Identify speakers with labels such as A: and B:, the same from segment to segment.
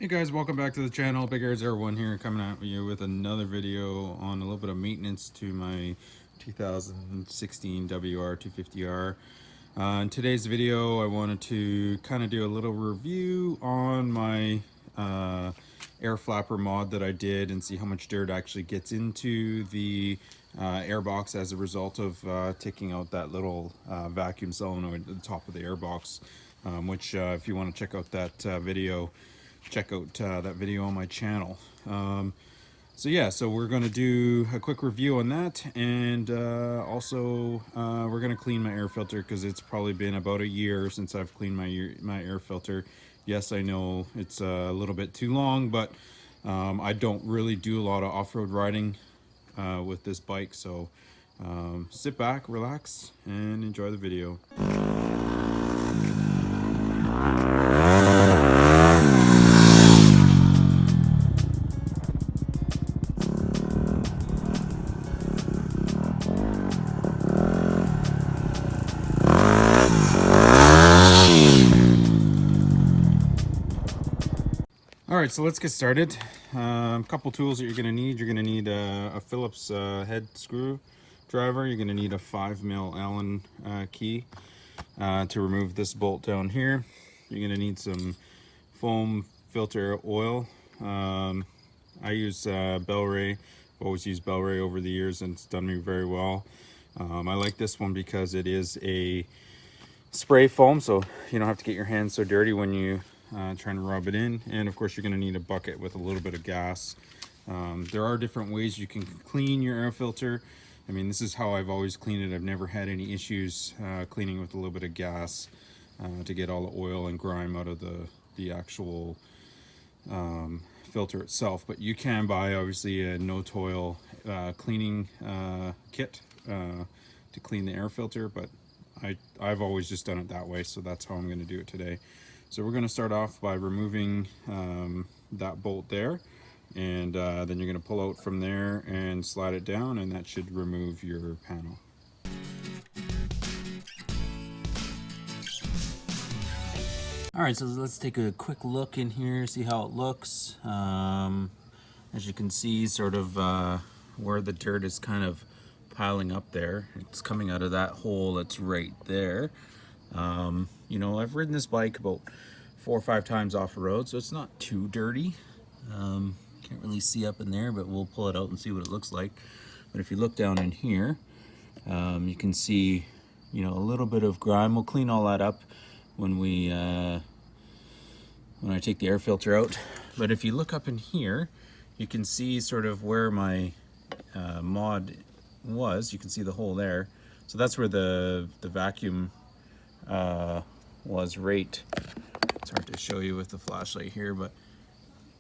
A: Hey guys, welcome back to the channel. Big Air01 here, coming at you with another video on a little bit of maintenance to my 2016 WR250R. In today's video, I wanted to kind of do a little review on my air flapper mod that I did and see how much dirt actually gets into the airbox as a result of taking out that little vacuum solenoid at the top of the airbox, which if you want to check out that video, check out that video on my channel. So yeah, so we're going to do a quick review on that, and also we're going to clean my air filter because it's probably been about a year since I've cleaned my air filter. Yes, I know it's a little bit too long, but I don't really do a lot of off-road riding with this bike, so sit back, relax, and enjoy the video. Alright, so let's get started. Couple tools that you're going to need. You're going to need a Phillips head screw driver. You're going to need a 5mm Allen key to remove this bolt down here. You're going to need some foam filter oil. I use Bel-Ray. I've always used Bel-Ray over the years, and it's done me very well. I like this one because it is a spray foam, so you don't have to get your hands so dirty when you trying to rub it in. And of course, you're going to need a bucket with a little bit of gas. There are different ways you can clean your air filter. I mean, this is how I've always cleaned it. I've never had any issues cleaning with a little bit of gas to get all the oil and grime out of the actual filter itself. But you can buy obviously a no-toil cleaning kit to clean the air filter, but I've always just done it that way, so that's how I'm going to do it today. So we're going to start off by removing that bolt there, and then you're going to pull out from there and slide it down, and that should remove your panel. Alright, so let's take a quick look in here, see how it looks. As you can see, sort of where the dirt is kind of piling up there. It's coming out of that hole that's right there. You know, I've ridden this bike about 4 or 5 times off the road, so it's not too dirty. Can't really see up in there, but we'll pull it out and see what it looks like. But if you look down in here, you can see, you know, a little bit of grime. We'll clean all that up when we when I take the air filter out. But if you look up in here, you can see sort of where my mod was. You can see the hole there. So that's where the vacuum was right. It's hard to show you with the flashlight here, but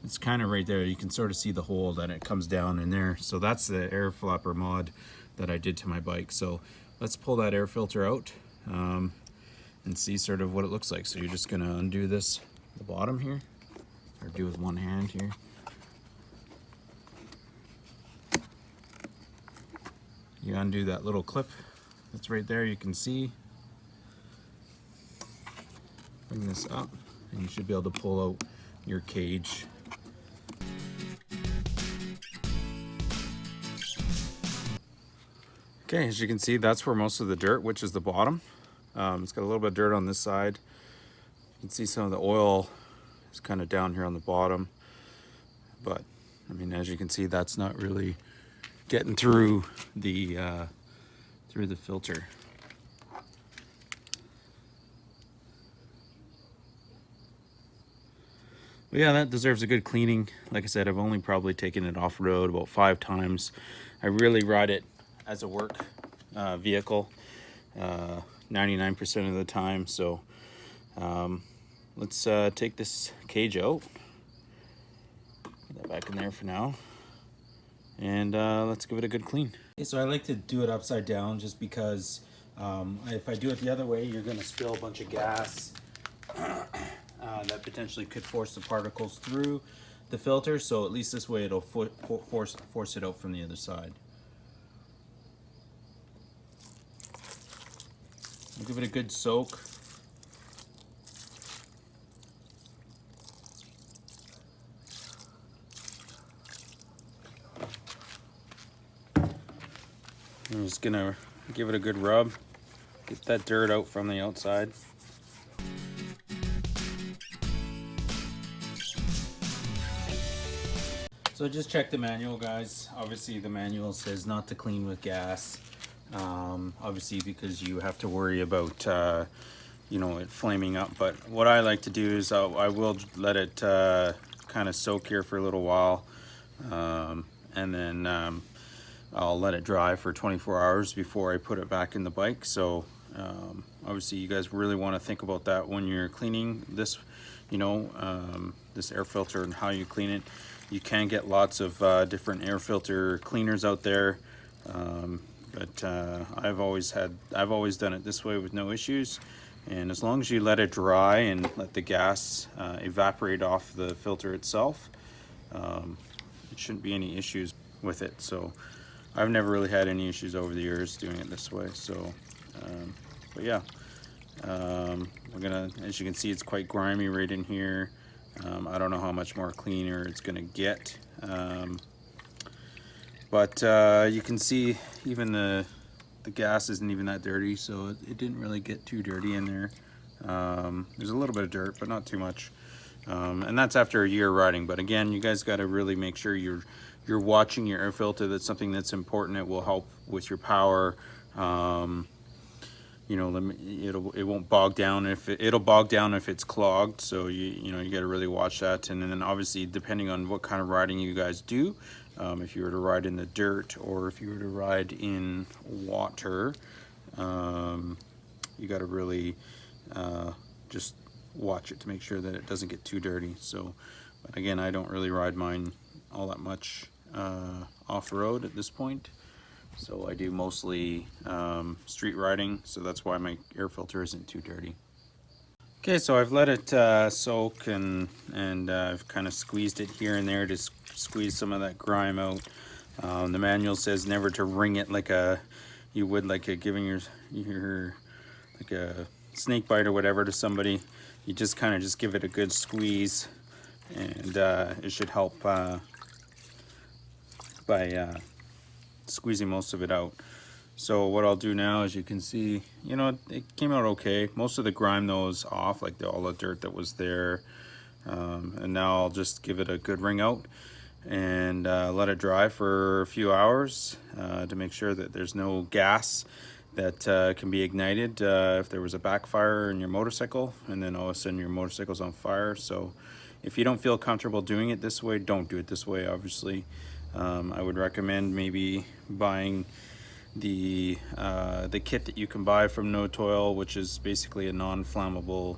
A: it's kind of right there. You can sort of see the hole that it comes down in there. So that's the air flapper mod that I did to my bike. So let's pull that air filter out and see sort of what it looks like. So you're just gonna undo this, the bottom here, or do with one hand here. You undo that little clip that's right there, you can see. Bring this up, and you should be able to pull out your cage. Okay, as you can see, that's where most of the dirt, which is the bottom. It's got a little bit of dirt on this side. You can see some of the oil is kind of down here on the bottom. But, I mean, as you can see, that's not really getting through the filter. But yeah, that deserves a good cleaning. Like I said, I've only probably taken it off road about 5 times. I really ride it as a work vehicle 99% of the time. So let's take this cage out. Put that back in there for now. And let's give it a good clean. Okay, so I like to do it upside down just because if I do it the other way, you're going to spill a bunch of gas that potentially could force the particles through the filter. So at least this way it'll force it out from the other side. I'll give it a good soak. I'm just gonna give it a good rub, get that dirt out from the outside. So just check the manual, guys. Obviously the manual says not to clean with gas. Obviously because you have to worry about you know, it flaming up. But what I like to do is I will let it kind of soak here for a little while, and then I'll let it dry for 24 hours before I put it back in the bike. So obviously you guys really want to think about that when you're cleaning this, you know, this air filter and how you clean it. You can get lots of different air filter cleaners out there, but I've always done it this way with no issues. And as long as you let it dry and let the gas evaporate off the filter itself, it shouldn't be any issues with it. So I've never really had any issues over the years doing it this way. So but yeah, we're gonna, as you can see, it's quite grimy right in here. I don't know how much more cleaner it's gonna get, but you can see even the gas isn't even that dirty, so it didn't really get too dirty in there. There's a little bit of dirt, but not too much, and that's after a year riding. But again, you guys got to really make sure you're watching your air filter. That's something that's important. It will help with your power. You know, it won't bog down if it'll bog down if it's clogged. So you know, you got to really watch that. And then obviously, depending on what kind of riding you guys do, if you were to ride in the dirt or if you were to ride in water, you got to really just watch it to make sure that it doesn't get too dirty. So, but again, I don't really ride mine all that much off-road at this point. So I do mostly street riding, so that's why my air filter isn't too dirty. Okay, so I've let it soak, and I've kind of squeezed it here and there to squeeze some of that grime out. The manual says never to wring it like you would like giving your like a snake bite or whatever to somebody. You just kind of just give it a good squeeze, and it should help by squeezing most of it out. So what I'll do now, as you can see, you know, it came out okay. Most of the grime though is off, like all the dirt that was there. And now I'll just give it a good wring out and let it dry for a few hours to make sure that there's no gas that can be ignited if there was a backfire in your motorcycle, and then all of a sudden your motorcycle's on fire. So if you don't feel comfortable doing it this way, don't do it this way, obviously. I would recommend maybe buying the kit that you can buy from No Toil, which is basically a non-flammable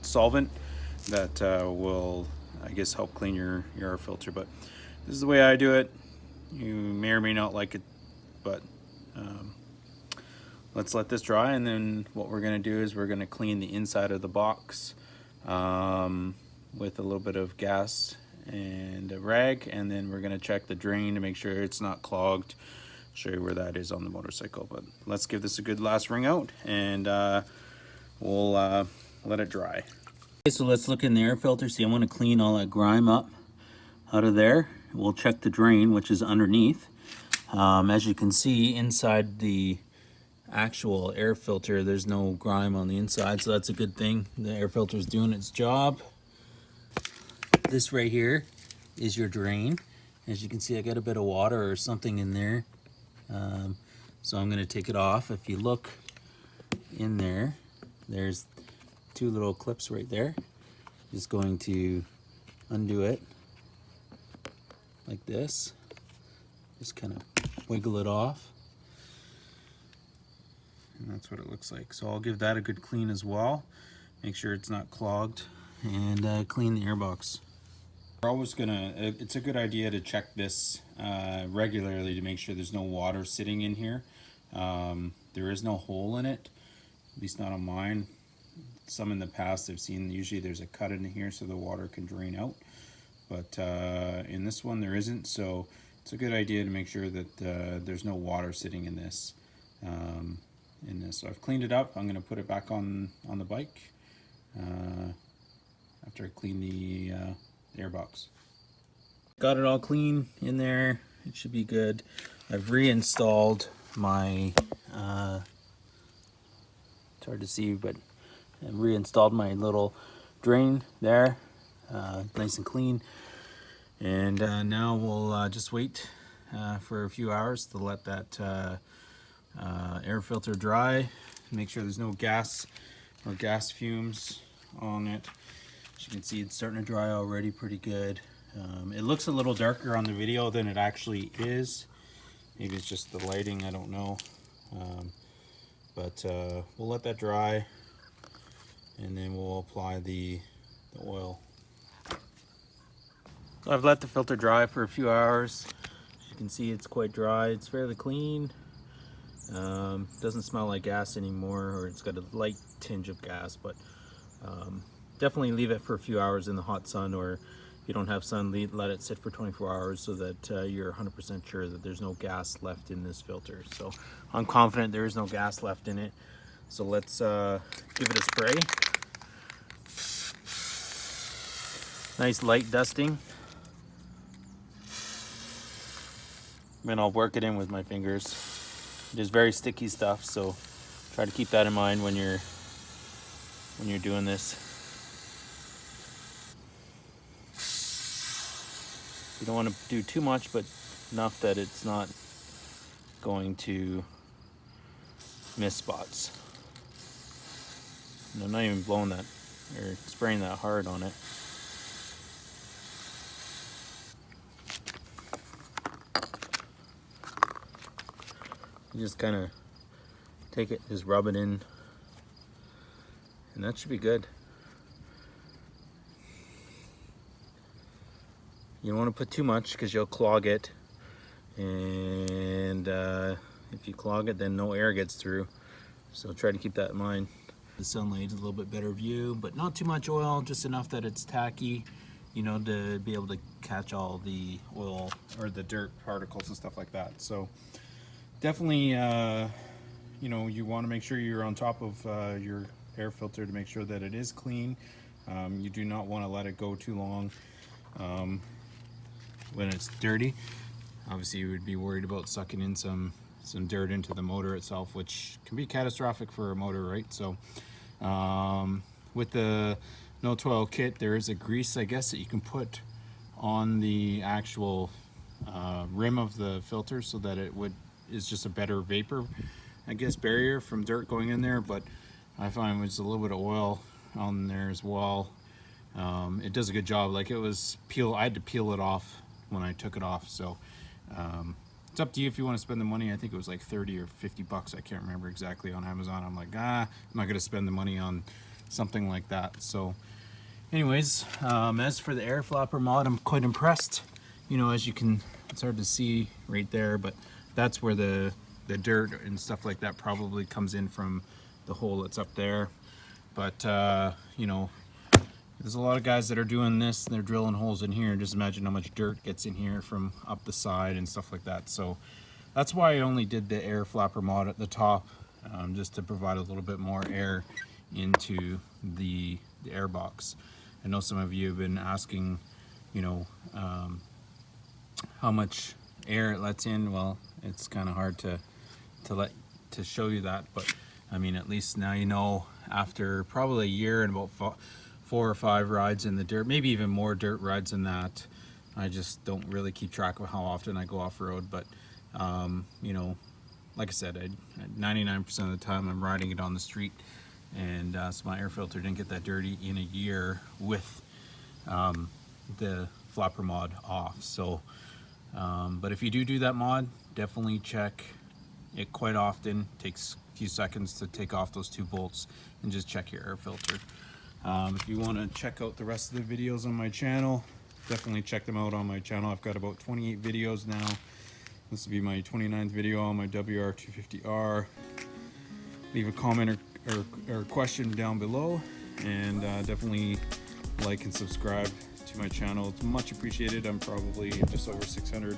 A: solvent that will, I guess, help clean your air filter. But this is the way I do it. You may or may not like it, but let's let this dry, and then what we're going to do is we're going to clean the inside of the box with a little bit of gas and a rag, and then we're going to check the drain to make sure it's not clogged. Show you where that is on the motorcycle. But let's give this a good last wring out, and we'll let it dry. Okay, so let's look in the air filter. See, I want to clean all that grime up out of there. We'll check the drain, which is underneath. As you can see, inside the actual air filter, there's no grime on the inside, so that's a good thing. The air filter is doing its job. This right here is your drain. As you can see, I got a bit of water or something in there, so I'm going to take it off. If you look in there, there's two little clips right there. Just going to undo it like this. Just kind of wiggle it off, and that's what it looks like. So I'll give that a good clean as well, make sure it's not clogged, and clean the airbox. We're always gonna, it's a good idea to check this regularly to make sure there's no water sitting in here. There is no hole in it, at least not on mine. Some in the past I've seen, usually there's a cut in here so the water can drain out, but in this one there isn't. So it's a good idea to make sure that there's no water sitting in this. So I've cleaned it up. I'm going to put it back on the bike after I clean the airbox. Got it all clean in there, it should be good. I've reinstalled my, it's hard to see, but I've reinstalled my little drain there, nice and clean. And now we'll just wait for a few hours to let that air filter dry. Make sure there's no gas or gas fumes on it. As you can see, it's starting to dry already pretty good. It looks a little darker on the video than it actually is. Maybe it's just the lighting, I don't know. But we'll let that dry, and then we'll apply the oil. So I've let the filter dry for a few hours. As you can see, it's quite dry. It's fairly clean. Doesn't smell like gas anymore, or it's got a light tinge of gas, but definitely leave it for a few hours in the hot sun, or if you don't have sun, let it sit for 24 hours so that you're 100% sure that there's no gas left in this filter. So I'm confident there is no gas left in it. So let's give it a spray. Nice light dusting. And I'll work it in with my fingers. It is very sticky stuff, so try to keep that in mind when you're doing this. You don't want to do too much, but enough that it's not going to miss spots. And I'm not even blowing that or spraying that hard on it. You just kind of take it, just rub it in, and that should be good. You don't want to put too much because you'll clog it, and if you clog it, then no air gets through. So try to keep that in mind. The sunlight is a little bit better view, but not too much oil, just enough that it's tacky, you know, to be able to catch all the oil or the dirt particles and stuff like that. So definitely, you know, you want to make sure you're on top of your air filter to make sure that it is clean. You do not want to let it go too long when it's dirty. Obviously, you would be worried about sucking in some dirt into the motor itself, which can be catastrophic for a motor, right? So with the no oil kit, there is a grease, I guess, that you can put on the actual rim of the filter so that it is just a better vapor, I guess, barrier from dirt going in there. But I find with a little bit of oil on there as well, it does a good job. Like, it was I had to peel it off when I took it off. So it's up to you if you want to spend the money. I think it was like 30 or 50 bucks. I can't remember exactly, on Amazon. I'm like, I'm not going to spend the money on something like that. So anyways, as for the air flapper mod, I'm quite impressed. You know, as you can, it's hard to see right there, but that's where the dirt and stuff like that probably comes in from the hole that's up there. But you know, there's a lot of guys that are doing this and they're drilling holes in here. Just imagine how much dirt gets in here from up the side and stuff like that. So that's why I only did the air flapper mod at the top, just to provide a little bit more air into the Airbox. I know some of you have been asking, you know, how much air it lets in. Well, it's kind of hard to show you that, but I mean, at least now you know, after probably a year and about 4 or 5 rides in the dirt, maybe even more dirt rides than that. I just don't really keep track of how often I go off-road, but you know, like I said, 99% of the time I'm riding it on the street, and so my air filter didn't get that dirty in a year with the flapper mod off. So but if you do that mod, definitely check it quite often. It takes a few seconds to take off those 2 bolts and just check your air filter. If you want to check out the rest of the videos on my channel, definitely check them out on my channel. I've got about 28 videos now. This will be my 29th video on my WR250R. Leave a comment or question down below, and definitely like and subscribe to my channel. It's much appreciated. I'm probably just over 600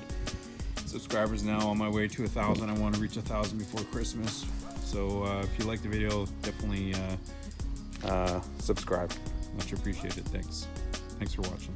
A: subscribers now, on my way to 1,000. I want to reach 1,000 before Christmas. So if you like the video, definitely subscribe. Much appreciated. Thanks for watching.